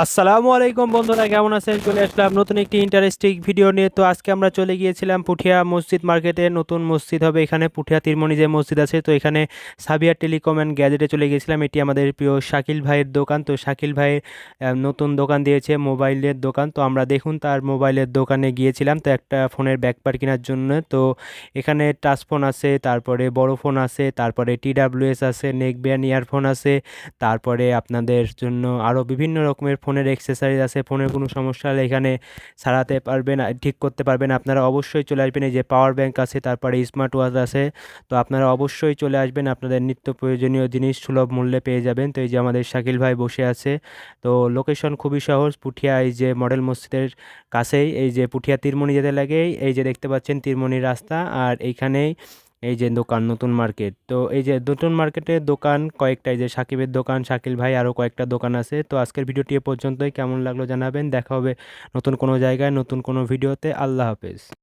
আসসালামু আলাইকুম বন্ধুরা, কেমন আছেন? চলে আসলাম নতুন একটি ইন্টারেস্টিং ভিডিও নিয়ে। তো আজকে আমরা চলে গিয়েছিলাম পুঠিয়া মসজিদ মার্কেটে। নতুন মসজিদ হবে এখানে, পুঠিয়া তীরমণি যে মসজিদ আছে, তো এখানে সাবিয়া টেলিকম অ্যান্ড গ্যাজেটে চলে গিয়েছিলাম। এটি আমাদের প্রিয় শাকিল ভাইয়ের দোকান। তো শাকিল ভাই নতুন দোকান দিয়েছে, মোবাইলের দোকান। তো আমরা দেখুন তার মোবাইলের দোকানে গিয়েছিলাম, তো একটা ফোনের ব্যাকপার কেনার জন্য। তো এখানে টাচ ফোন আছে, তারপরে বড় ফোন আছে, তারপরে TWS আছে, নেকব্যান্ড ইয়ারফোন আছে, তারপরে আপনাদের জন্য আরও বিভিন্ন রকমের ফোনের অ্যাক্সেসরিজ আছে। ফোনের কোনো সমস্যা হলে এখানে সারাতে পারবেন, ঠিক করতে পারবেন। আপনারা অবশ্যই চলে আসবেন। এই যে পাওয়ার ব্যাংক আছে, তারপরে স্মার্ট ওয়াচ আছে। তো আপনারা অবশ্যই চলে আসবেন, আপনাদের নিত্য প্রয়োজনীয় জিনিস সুলভ মূল্যে পেয়ে যাবেন। তো এই যে আমাদের শাকিল ভাই বসে আছে। তো লোকেশন খুবই সহজ, পুঠিয়া এই যে মডেল মসজিদের কাছেই, এই যে পুঠিয়া তীরমণি যেতে লাগে, এই যে দেখতে পাচ্ছেন তীরমণি রাস্তা, আর এইখানেই এই যে দোকান নতুন মার্কেট। তো এই যে নতুন মার্কেটের দোকান কয়েকটা, এই যে সাকিবের দোকান, শাকিল ভাই, আরও কয়েকটা দোকান আছে। তো আজকের ভিডিওটি এ পর্যন্তই। কেমন লাগলো জানাবেন। দেখা হবে নতুন কোনো জায়গায় নতুন কোনো ভিডিওতে। আল্লাহ হাফেজ।